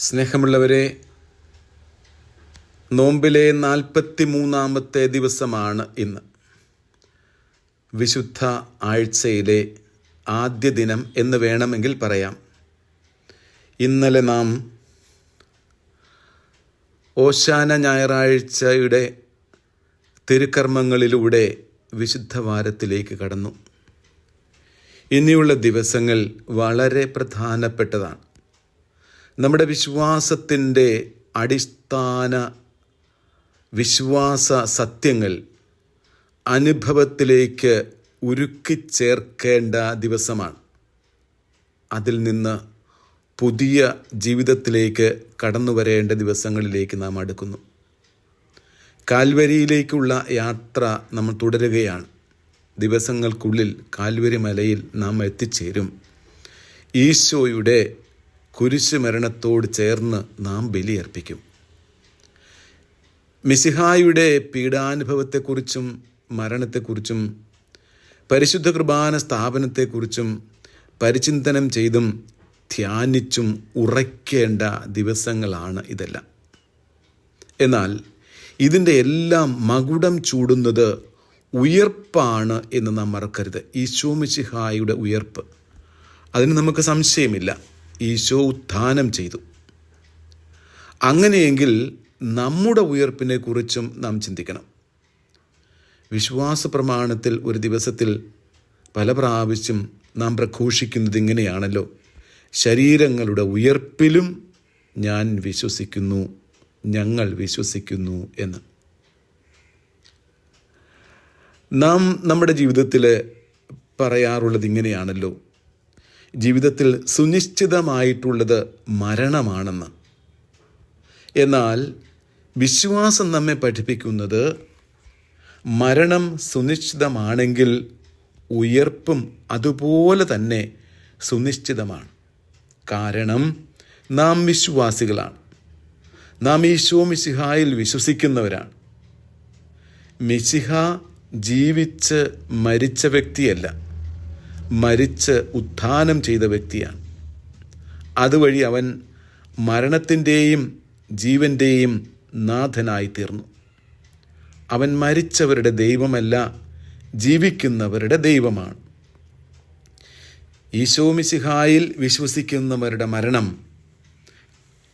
സ്നേഹമുള്ളവരെ, നോമ്പിലെ 43-ാമത്തെ ദിവസമാണ് ഇന്ന്. വിശുദ്ധ ആഴ്ചയിലെ ആദ്യ ദിനം എന്ന് വേണമെങ്കിൽ പറയാം. ഇന്നലെ നാം ഓശാന ഞായറാഴ്ചയുടെ തിരുക്കർമ്മങ്ങളിലൂടെ വിശുദ്ധ വാരത്തിലേക്ക് കടന്നു. ഇനിയുള്ള ദിവസങ്ങൾ വളരെ പ്രധാനപ്പെട്ടതാണ്. നമ്മുടെ വിശ്വാസത്തിൻ്റെ അടിസ്ഥാന വിശ്വാസ സത്യങ്ങൾ അനുഭവത്തിലേക്ക് ഉരുക്കിച്ചേർക്കേണ്ട ദിവസമാണ്. അതിൽ നിന്ന് പുതിയ ജീവിതത്തിലേക്ക് കടന്നു വരേണ്ട ദിവസങ്ങളിലേക്ക് നാം അടുക്കുന്നു. കാൽവരിയിലേക്കുള്ള യാത്ര നമ്മൾ തുടരുകയാണ്. ദിവസങ്ങൾക്കുള്ളിൽ കാൽവരി മലയിൽ നാം എത്തിച്ചേരും. ഈശോയുടെ കുരിശ് മരണത്തോട് ചേർന്ന് നാം ബലിയർപ്പിക്കും. മിശിഹായുടെ പീഡാനുഭവത്തെക്കുറിച്ചും മരണത്തെക്കുറിച്ചും പരിശുദ്ധ കുർബാന സ്ഥാപനത്തെക്കുറിച്ചും പരിചിന്തനം ചെയ്തും ധ്യാനിച്ചും ഉറയ്ക്കേണ്ട ദിവസങ്ങളാണ് ഇതെല്ലാം. എന്നാൽ ഇതിൻ്റെ എല്ലാം മകുടം ചൂടുന്നത് ഉയർപ്പാണ് എന്ന് നാം മറക്കരുത്. ഈശോ മിശിഹായുടെ ഉയർപ്പ്, അതിന് നമുക്ക് സംശയമില്ല. ഈശോ ഉത്ഥാനം ചെയ്തു. അങ്ങനെയെങ്കിൽ നമ്മുടെ ഉയർപ്പിനെ കുറിച്ചും നാം ചിന്തിക്കണം. വിശ്വാസ പ്രമാണത്തിൽ ഒരു ദിവസത്തിൽ പല പ്രാവശ്യം നാം പ്രഘോഷിക്കുന്നത് ഇങ്ങനെയാണല്ലോ: ശരീരങ്ങളുടെ ഉയർപ്പിലും ഞാൻ വിശ്വസിക്കുന്നു, ഞങ്ങൾ വിശ്വസിക്കുന്നു എന്ന്. നാം നമ്മുടെ ജീവിതത്തിൽ പറയാറുള്ളത് ഇങ്ങനെയാണല്ലോ: ജീവിതത്തിൽ സുനിശ്ചിതമായിട്ടുള്ളത് മരണമാണെന്ന്. എന്നാൽ വിശ്വാസം നമ്മെ പഠിപ്പിക്കുന്നത് മരണം സുനിശ്ചിതമാണെങ്കിൽ ഉയർപ്പും അതുപോലെ തന്നെ സുനിശ്ചിതമാണ്. കാരണം നാം വിശ്വാസികളാണ്. നാം ഈശോ മിശിഹായിൽ വിശ്വസിക്കുന്നവരാണ്. മിശിഹ ജീവിച്ച് മരിച്ച വ്യക്തിയല്ല, മരിച്ച് ഉത്ഥാനം ചെയ്ത വ്യക്തിയാണ്. അതുവഴി അവൻ മരണത്തിൻ്റെയും ജീവൻ്റെയും നാഥനായി തീർന്നു. അവൻ മരിച്ചവരുടെ ദൈവമല്ല, ജീവിക്കുന്നവരുടെ ദൈവമാണ്. ഈശോ മിശിഹായിൽ വിശ്വസിക്കുന്നവരുടെ മരണം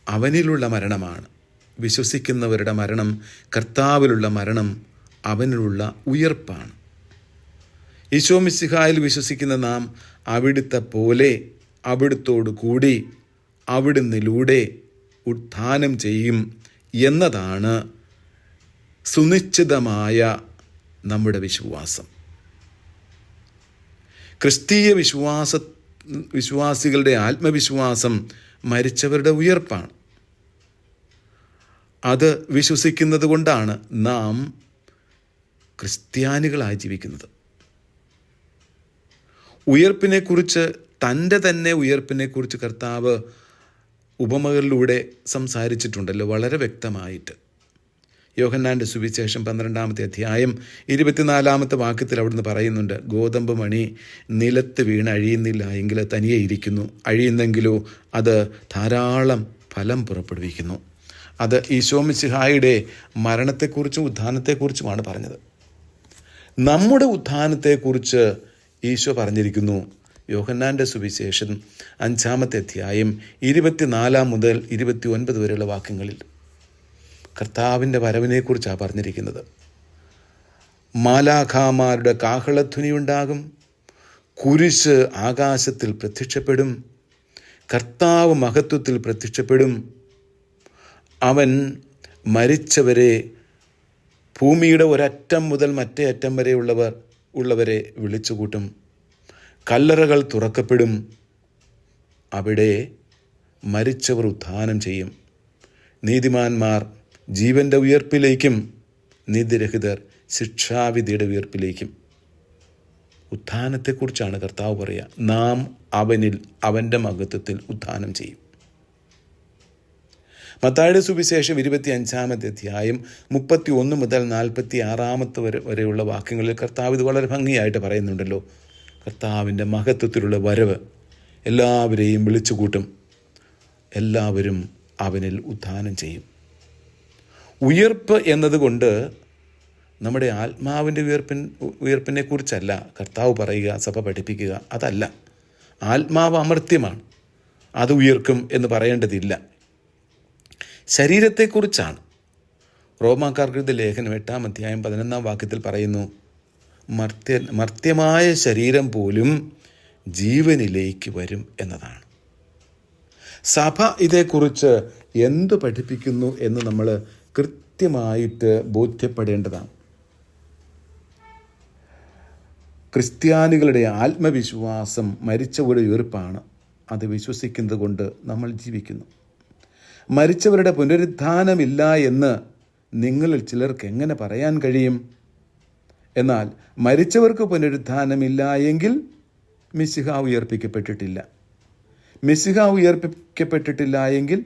അവനിലുള്ള മരണമാണ്. വിശ്വസിക്കുന്നവരുടെ മരണം, കർത്താവിലുള്ള മരണം, അവനിലുള്ള ഉയർപ്പാണ്. ഈശോ മിശിഹായിൽ വിശ്വസിക്കുന്ന നാം അവിടുത്തെ പോലെ, അവിടുത്തോടു കൂടി, അവിടുന്നിലൂടെ ഉത്ഥാനം ചെയ്യും എന്നതാണ് സുനിശ്ചിതമായ നമ്മുടെ വിശ്വാസം. ക്രിസ്തീയ വിശ്വാസികളുടെ ആത്മവിശ്വാസം മരിച്ചവരുടെ ഉയർപ്പാണ്. അത് വിശ്വസിക്കുന്നത് കൊണ്ടാണ് നാം ക്രിസ്ത്യാനികളായി ജീവിക്കുന്നത്. ഉയർപ്പിനെക്കുറിച്ച്, തൻ്റെ തന്നെ ഉയർപ്പിനെക്കുറിച്ച് കർത്താവ് ഉപമകളിലൂടെ സംസാരിച്ചിട്ടുണ്ടല്ലോ വളരെ വ്യക്തമായിട്ട്. യോഹന്നാൻ്റെ സുവിശേഷം 12-ാമത്തെ അധ്യായം 24-ാമത്തെ വാക്യത്തിൽ അവിടുന്ന് പറയുന്നുണ്ട്: ഗോതമ്പ് മണി നിലത്ത് വീണ് അഴിയുന്നില്ല എങ്കിൽ തനിയെ ഇരിക്കുന്നു, അഴിയുന്നെങ്കിലോ അത് ധാരാളം ഫലം പുറപ്പെടുവിക്കുന്നു. അത് ഈശോ മിശിഹായുടെ മരണത്തെക്കുറിച്ചും ഉത്ഥാനത്തെക്കുറിച്ചുമാണ് പറഞ്ഞത്. നമ്മുടെ ഉത്ഥാനത്തെക്കുറിച്ച് ഈശോ പറഞ്ഞിരിക്കുന്നു. യോഹന്നാൻ്റെ സുവിശേഷം 5-ാമത്തെ അധ്യായം 24 മുതൽ 29 വരെയുള്ള വാക്യങ്ങളിൽ കർത്താവിൻ്റെ വരവിനെക്കുറിച്ചാണ് പറഞ്ഞിരിക്കുന്നത്. മാലാഖമാരുടെ കാഹളധ്വനിയുണ്ടാകും, കുരിശ് ആകാശത്തിൽ പ്രത്യക്ഷപ്പെടും, കർത്താവ് മഹത്വത്തിൽ പ്രത്യക്ഷപ്പെടും. അവൻ മരിച്ചവരെ ഭൂമിയുടെ ഒരറ്റം മുതൽ മറ്റേ അറ്റം വരെ ഉള്ളവരെ വിളിച്ചുകൂട്ടും. കല്ലറകൾ തുറക്കപ്പെടും, അവിടെ മരിച്ചവർ ഉത്ഥാനം ചെയ്യും. നീതിമാന്മാർ ജീവൻ്റെ ഉയർപ്പിലേക്കും നീതിരഹിതർ ശിക്ഷാവിധിയുടെ ഉയർപ്പിലേക്കും. ഉത്ഥാനത്തെക്കുറിച്ചാണ് കർത്താവ് പറയുക. നാം അവനിൽ, അവൻ്റെ മഹത്വത്തിൽ ഉത്ഥാനം ചെയ്യും. മത്തായിയുടെ സുവിശേഷം 25-ാമത്തെ അധ്യായം 31 മുതൽ 46 വരെയുള്ള വാക്യങ്ങളിൽ കർത്താവ് ഇത് വളരെ ഭംഗിയായിട്ട് പറയുന്നുണ്ടല്ലോ. കർത്താവിൻ്റെ മഹത്വത്തിലുള്ള വരവ് എല്ലാവരെയും വിളിച്ചുകൂട്ടും. എല്ലാവരും അവനിൽ ഉത്ഥാനം ചെയ്യും. ഉയർപ്പ് എന്നതുകൊണ്ട് നമ്മുടെ ആത്മാവിൻ്റെ ഉയർപ്പിനെ കുറിച്ചല്ല കർത്താവ് പറയുക, സഭ പഠിപ്പിക്കുക. അതല്ല. ആത്മാവ് അമർത്യമാണ്, അത് ഉയർക്കും എന്ന് പറയേണ്ടതില്ല. ശരീരത്തെക്കുറിച്ചാണ്. റോമാക്കാർക്കെഴുതിയ ലേഖനം 8-ാം അധ്യായം 11-ാം വാക്യത്തിൽ പറയുന്നു, മർത്യമായ ശരീരം പോലും ജീവനിലേക്ക് വരും എന്നതാണ്. സഭ ഇതേക്കുറിച്ച് എന്തു പഠിപ്പിക്കുന്നു എന്ന് നമ്മൾ കൃത്യമായിട്ട് ബോധ്യപ്പെടേണ്ടതാണ്. ക്രിസ്ത്യാനികളുടെ ആത്മവിശ്വാസം മരിച്ചവരുടെ ഉയർപ്പാണ്. അത് വിശ്വസിക്കുന്നത് കൊണ്ട് നമ്മൾ ജീവിക്കുന്നു. മരിച്ചവരുടെ പുനരുത്ഥാനമില്ല എന്ന് നിങ്ങളിൽ ചിലർക്ക് എങ്ങനെ പറയാൻ കഴിയും? എന്നാൽ മരിച്ചവർക്ക് പുനരുത്ഥാനമില്ല എങ്കിൽ മിശിഹ ഉയർപ്പിക്കപ്പെട്ടിട്ടില്ല. മിശിഹ ഉയർപ്പിക്കപ്പെട്ടിട്ടില്ല എങ്കിൽ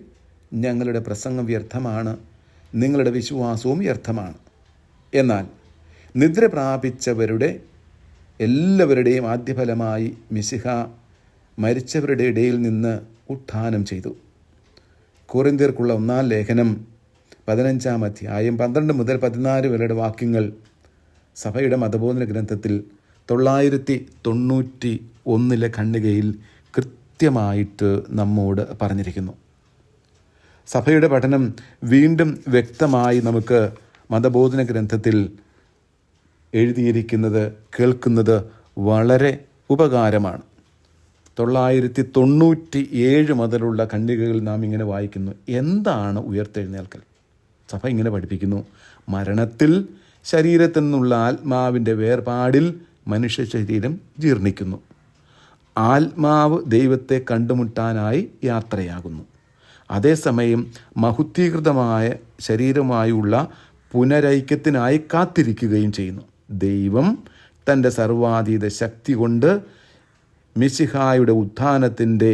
ഞങ്ങളുടെ പ്രസംഗം വ്യർത്ഥമാണ്, നിങ്ങളുടെ വിശ്വാസവും വ്യർത്ഥമാണ്. എന്നാൽ നിദ്ര പ്രാപിച്ചവരുടെ എല്ലാവരുടെയും ആദ്യഫലമായി മിശിഹ മരിച്ചവരുടെ ഇടയിൽ നിന്ന് ഉത്ഥാനം ചെയ്തു. കൊറിന്ത്യർക്കുള്ള 1-ാം ലേഖനം 15-ാം അധ്യായം 12 മുതൽ 14 വരെയുടെ വാക്യങ്ങൾ സഭയുടെ മതബോധന ഗ്രന്ഥത്തിൽ 991 ഖണ്ഡികയിൽ കൃത്യമായിട്ട് നമ്മോട് പറഞ്ഞിരിക്കുന്നു. സഭയുടെ പഠനം വീണ്ടും വ്യക്തമായി നമുക്ക് മതബോധന ഗ്രന്ഥത്തിൽ എഴുതിയിരിക്കുന്നത് കേൾക്കുന്നത് വളരെ ഉപകാരമാണ്. 997 മുതലുള്ള ഖണ്ഡികകൾ നാം ഇങ്ങനെ വായിക്കുന്നു. എന്താണ് ഉയർത്തെഴുന്നേൽക്കൽ? സഭ ഇങ്ങനെ പഠിപ്പിക്കുന്നു, മരണത്തിൽ ശരീരത്തിൽ നിന്നുള്ള ആത്മാവിൻ്റെ വേർപാടിൽ മനുഷ്യ ശരീരം ജീർണിക്കുന്നു. ആത്മാവ് ദൈവത്തെ കണ്ടുമുട്ടാനായി യാത്രയാകുന്നു. അതേസമയം മഹുദ്ധീകൃതമായ ശരീരമായുള്ള പുനരൈക്യത്തിനായി കാത്തിരിക്കുകയും ചെയ്യുന്നു. ദൈവം തൻ്റെ സർവാതീത ശക്തി കൊണ്ട് മിശിഹായുടെ ഉത്ഥാനത്തിൻ്റെ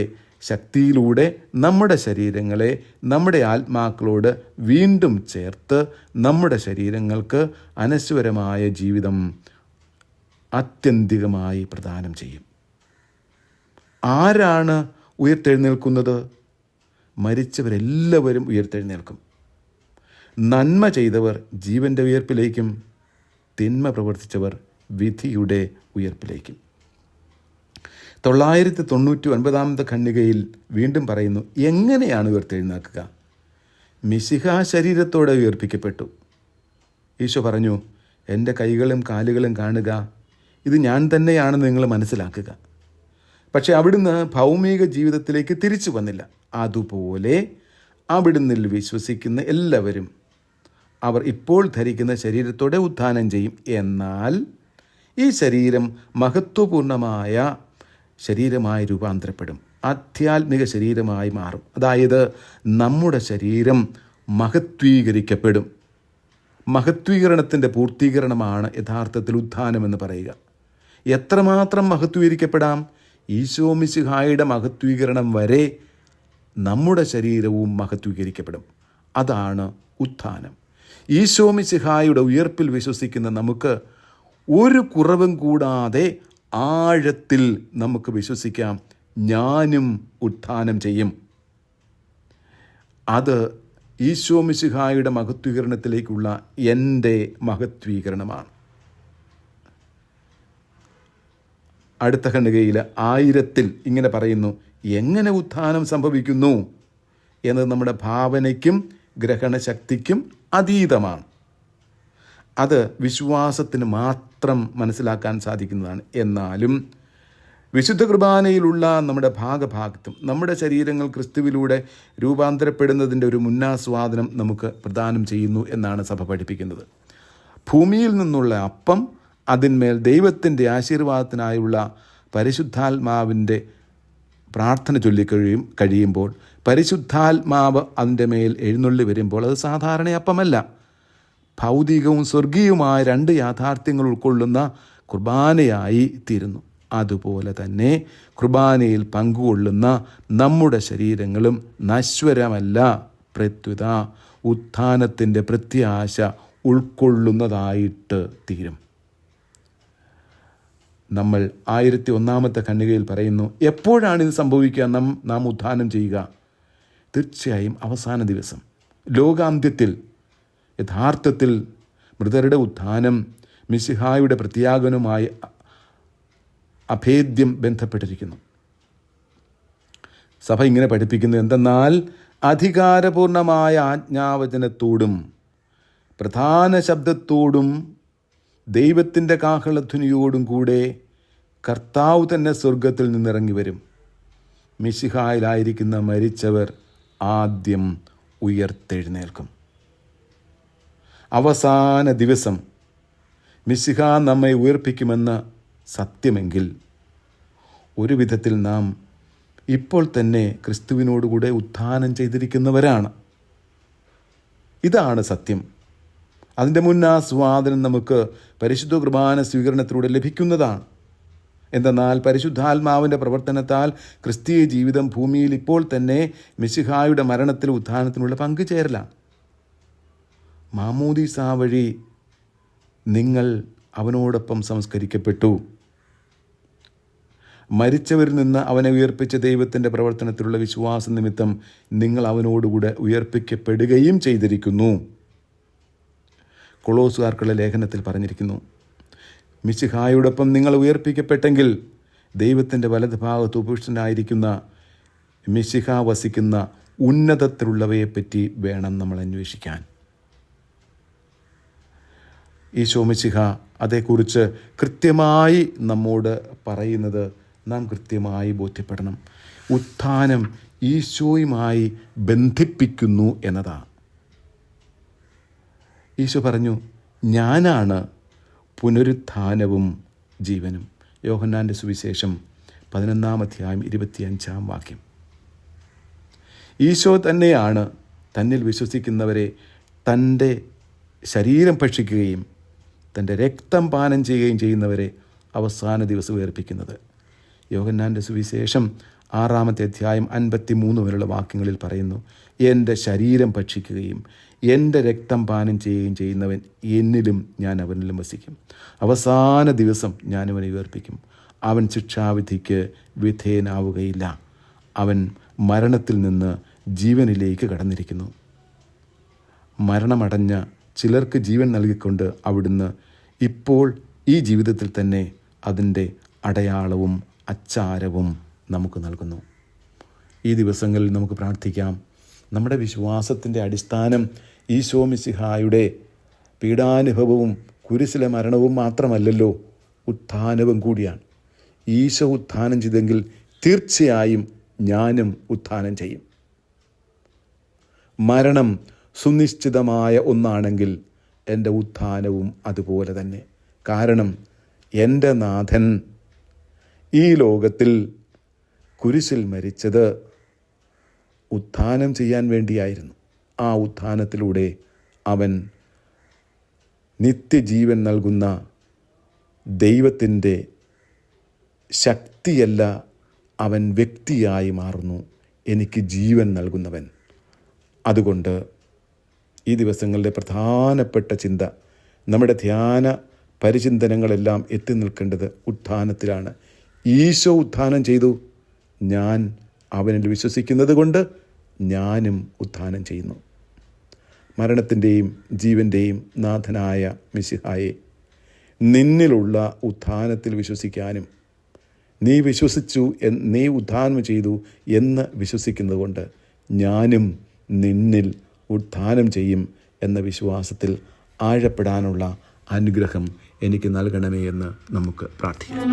ശക്തിയിലൂടെ നമ്മുടെ ശരീരങ്ങളെ നമ്മുടെ ആത്മാക്കളോട് വീണ്ടും ചേർത്ത് നമ്മുടെ ശരീരങ്ങൾക്ക് അനശ്വരമായ ജീവിതം ആത്യന്തികമായി പ്രദാനം ചെയ്യും. ആരാണ് ഉയർത്തെഴുന്നേൽക്കുന്നത്? മരിച്ചവരെല്ലാവരും ഉയർത്തെഴുന്നേൽക്കും. നന്മ ചെയ്തവർ ജീവൻ്റെ ഉയർപ്പിലേക്കും തിന്മ പ്രവർത്തിച്ചവർ വിധിയുടെ ഉയർപ്പിലേക്കും. 999 ഖണ്ഡികയിൽ വീണ്ടും പറയുന്നു, എങ്ങനെയാണ് ഉയർത്തെഴുന്നേൽക്കുക? മിശിഹ ശരീരത്തോടെ ഉയർപ്പിക്കപ്പെട്ടു. ഈശോ പറഞ്ഞു, എൻ്റെ കൈകളും കാലുകളും കാണുക, ഇത് ഞാൻ തന്നെയാണെന്ന് നിങ്ങൾ മനസ്സിലാക്കുക. പക്ഷെ അവിടുന്ന് ഭൗമിക ജീവിതത്തിലേക്ക് തിരിച്ചു വന്നില്ല. അതുപോലെ അവിടുന്ന് വിശ്വസിക്കുന്ന എല്ലാവരും അവർ ഇപ്പോൾ ധരിക്കുന്ന ശരീരത്തോടെ ഉത്ഥാനം ചെയ്യും. എന്നാൽ ഈ ശരീരം മഹത്വപൂർണമായ ശരീരമായി രൂപാന്തരപ്പെടും, ആധ്യാത്മിക ശരീരമായി മാറും. അതായത് നമ്മുടെ ശരീരം മഹത്വീകരിക്കപ്പെടും. മഹത്വീകരണത്തിൻ്റെ പൂർത്തീകരണമാണ് യഥാർത്ഥത്തിൽ ഉത്ഥാനമെന്ന് പറയുക. എത്രമാത്രം മഹത്വീകരിക്കപ്പെടാം? ഈശോ മിശിഹായുടെ മഹത്വീകരണം വരെ നമ്മുടെ ശരീരവും മഹത്വീകരിക്കപ്പെടും. അതാണ് ഉത്ഥാനം. ഈശോ മിശിഹായുടെ ഉയർപ്പിൽ വിശ്വസിക്കുന്ന നമുക്ക് ഒരു കുറവും കൂടാതെ ആഴത്തിൽ നമുക്ക് വിശ്വസിക്കാം, ഞാനും ഉത്ഥാനം ചെയ്യും. അത് ഈശോ മിശിഹായുടെ മഹത്വീകരണത്തിലേക്കുള്ള എൻ്റെ മഹത്വീകരണമാണ്. അടുത്ത ഖണ്ഡികയിൽ 1000 ഇങ്ങനെ പറയുന്നു, എങ്ങനെ ഉത്ഥാനം സംഭവിക്കുന്നു എന്നത് നമ്മുടെ ഭാവനയ്ക്കും ഗ്രഹണശക്തിക്കും അതീതമാണ്. അത് വിശ്വാസത്തിന് മാത്രം മനസ്സിലാക്കാൻ സാധിക്കുന്നതാണ്. എന്നാലും വിശുദ്ധ കുർബാനയിലുള്ള നമ്മുടെ ഭാഗഭാഗത്തും നമ്മുടെ ശരീരങ്ങൾ ക്രിസ്തുവിലൂടെ രൂപാന്തരപ്പെടുന്നതിൻ്റെ ഒരു മുന്നാസ്വാദനം നമുക്ക് പ്രദാനം ചെയ്യുന്നു എന്നാണ് സഭ പഠിപ്പിക്കുന്നത്. ഭൂമിയിൽ നിന്നുള്ള അപ്പം, അതിന്മേൽ ദൈവത്തിൻ്റെ ആശീർവാദത്തിനായുള്ള പരിശുദ്ധാത്മാവിൻ്റെ പ്രാർത്ഥന കഴിയുമ്പോൾ പരിശുദ്ധാത്മാവ് അതിൻ്റെ മേൽ എഴുന്നള്ളി വരുമ്പോൾ അത് സാധാരണ അപ്പമല്ല, ഭൗതികവും സ്വർഗീയവുമായ 2 യാഥാർത്ഥ്യങ്ങൾ ഉൾക്കൊള്ളുന്ന കുർബാനയായി തീരുന്നു. അതുപോലെ തന്നെ കുർബാനയിൽ പങ്കുകൊള്ളുന്ന നമ്മുടെ ശരീരങ്ങളും നശ്വരമല്ല, പ്രത്യുത ഉത്ഥാനത്തിൻ്റെ പ്രത്യാശ ഉൾക്കൊള്ളുന്നതായിട്ട് തീരും. നമ്മൾ 1001 ഖണ്ഡികയിൽ പറയുന്നു, എപ്പോഴാണ് ഇത് സംഭവിക്കുക? നാം ഉത്ഥാനം ചെയ്യുക. തീർച്ചയായും അവസാന ദിവസം ലോകാന്ത്യത്തിൽ യഥാർത്ഥത്തിൽ മൃതരുടെ ഉത്ഥാനം മിശിഹായുടെ പ്രത്യാഗമനവുമായി അഭേദ്യം ബന്ധപ്പെട്ടിരിക്കുന്നു. സഭ ഇങ്ങനെ പഠിപ്പിക്കുന്നത് എന്തെന്നാൽ അധികാരപൂർണമായ ആജ്ഞാവചനത്തോടും പ്രധാന ശബ്ദത്തോടും ദൈവത്തിൻ്റെ കാഹളധ്വനിയോടും കൂടെ കർത്താവ് തന്നെ സ്വർഗത്തിൽ നിന്നിറങ്ങി വരും. മിശിഹായിലായിരിക്കുന്ന മരിച്ചവർ ആദ്യം ഉയർത്തെഴുന്നേൽക്കും. അവസാന ദിവസം മിശിഹ നമ്മെ ഉയർപ്പിക്കുമെന്ന് സത്യമെങ്കിൽ ഒരു വിധത്തിൽ നാം ഇപ്പോൾ തന്നെ ക്രിസ്തുവിനോടുകൂടെ ഉത്ഥാനം ചെയ്തിരിക്കുന്നവരാണ്. ഇതാണ് സത്യം. അതിൻ്റെ മുന്നാസ്വാദനം നമുക്ക് പരിശുദ്ധ കുർബാന സ്വീകരണത്തിലൂടെ ലഭിക്കുന്നതാണ്. എന്തെന്നാൽ പരിശുദ്ധാത്മാവിൻ്റെ പ്രവർത്തനത്താൽ ക്രിസ്തീയ ജീവിതം ഭൂമിയിൽ ഇപ്പോൾ തന്നെ മിശിഹായുടെ മരണത്തിൽ ഉത്ഥാനത്തിനുള്ള പങ്കുചേരലാണ്. മാമോദീസ വഴി നിങ്ങൾ അവനോടൊപ്പം സംസ്കരിക്കപ്പെട്ടു. മരിച്ചവരിൽ നിന്ന് അവനെ ഉയർപ്പിച്ച ദൈവത്തിൻ്റെ പ്രവർത്തനത്തിലുള്ള വിശ്വാസ നിമിത്തം നിങ്ങൾ അവനോടുകൂടെ ഉയർപ്പിക്കപ്പെടുകയും ചെയ്തിരിക്കുന്നു. കൊളോസുകാർക്കുള്ള ലേഖനത്തിൽ പറഞ്ഞിരിക്കുന്നു, മിശിഹായോടൊപ്പം നിങ്ങൾ ഉയർപ്പിക്കപ്പെട്ടെങ്കിൽ ദൈവത്തിൻ്റെ വലതുഭാഗത്ത് ഉപവിഷ്ടനായിരിക്കുന്ന മിശിഹ വസിക്കുന്ന ഉന്നതത്തിലുള്ളവയെപ്പറ്റി വേണം നമ്മൾ അന്വേഷിക്കാൻ. ഈശോ മിശിഹ അതേക്കുറിച്ച് കൃത്യമായി നമ്മോട് പറയുന്നത് നാം കൃത്യമായി ബോധ്യപ്പെടണം. ഉത്ഥാനം ഈശോയുമായി ബന്ധിപ്പിക്കുന്നു എന്നതാണ്. ഈശോ പറഞ്ഞു, ഞാനാണ് പുനരുത്ഥാനവും ജീവനും. യോഹന്നാൻ്റെ സുവിശേഷം 11-25 ഈശോ തന്നെയാണ് തന്നിൽ വിശ്വസിക്കുന്നവരെ തൻ്റെ ശരീരം ഭക്ഷിക്കുകയും തൻ്റെ രക്തം പാനം ചെയ്യുകയും ചെയ്യുന്നവരെ അവസാന ദിവസം ഉയർപ്പിക്കുന്നത്. യോഹന്നാൻ്റെ സുവിശേഷം 6-53 വരെയുള്ള വാക്യങ്ങളിൽ പറയുന്നു, എൻ്റെ ശരീരം ഭക്ഷിക്കുകയും എൻ്റെ രക്തം പാനം ചെയ്യുകയും ചെയ്യുന്നവൻ എന്നിലും ഞാൻ അവനിലും വസിക്കും. അവസാന ദിവസം ഞാനവനെ ഉയർപ്പിക്കും. അവൻ ശിക്ഷാവിധിക്ക് വിധേയനാവുകയില്ല. അവൻ മരണത്തിൽ നിന്ന് ജീവനിലേക്ക് കടന്നിരിക്കുന്നു. മരണമടഞ്ഞ ചിലർക്ക് ജീവൻ നൽകിക്കൊണ്ട് അവിടുന്ന് ഇപ്പോൾ ഈ ജീവിതത്തിൽ തന്നെ അതിൻ്റെ അടയാളവും അച്ചാരവും നമുക്ക് നൽകുന്നു. ഈ ദിവസങ്ങളിൽ നമുക്ക് പ്രാർത്ഥിക്കാം. നമ്മുടെ വിശ്വാസത്തിൻ്റെ അടിസ്ഥാനം ഈശോ മിശിഹായുടെ പീഡാനുഭവവും കുരിശിലെ മരണവും മാത്രമല്ലല്ലോ, ഉത്ഥാനവും കൂടിയാണ്. ഈശോ ഉത്ഥാനം ചെയ്തെങ്കിൽ തീർച്ചയായും ഞാനും ഉത്ഥാനം ചെയ്യും. മരണം സുനിശ്ചിതമായ ഒന്നാണെങ്കിൽ എൻ്റെ ഉത്ഥാനവും അതുപോലെ തന്നെ. കാരണം എൻ്റെ നാഥൻ ഈ ലോകത്തിൽ കുരിശിൽ മരിച്ചത് ഉത്ഥാനം ചെയ്യാൻ വേണ്ടിയായിരുന്നു. ആ ഉത്ഥാനത്തിലൂടെ അവൻ നിത്യജീവൻ നൽകുന്ന ദൈവത്തിൻ്റെ ശക്തിയല്ല, അവൻ വ്യക്തിയായി മാറുന്നു, എനിക്ക് ജീവൻ നൽകുന്നവൻ. അതുകൊണ്ട് ഈ ദിവസങ്ങളിലെ പ്രധാനപ്പെട്ട ചിന്ത, നമ്മുടെ ധ്യാന പരിചിന്തനങ്ങളെല്ലാം എത്തി നിൽക്കേണ്ടത് ഉത്ഥാനത്തിലാണ്. ഈശോ ഉത്ഥാനം ചെയ്തു, ഞാൻ അവനിൽ വിശ്വസിക്കുന്നത് കൊണ്ട് ഞാനും ഉത്ഥാനം ചെയ്യുന്നു. മരണത്തിൻ്റെയും ജീവൻ്റെയും നാഥനായ മിശിഹായെ, നിന്നിലുള്ള ഉത്ഥാനത്തിൽ വിശ്വസിക്കാനും നീ വിശ്വസിച്ചു, നീ ഉത്ഥാനം ചെയ്തു എന്ന് വിശ്വസിക്കുന്നത് കൊണ്ട് ഞാനും നിന്നിൽ ഉത്ഥാനം ചെയ്യും എന്ന വിശ്വാസത്തിൽ ആഴപ്പെടാനുള്ള അനുഗ്രഹം എനിക്ക് നൽകണമേ എന്ന് നമുക്ക് പ്രാർത്ഥിക്കാം.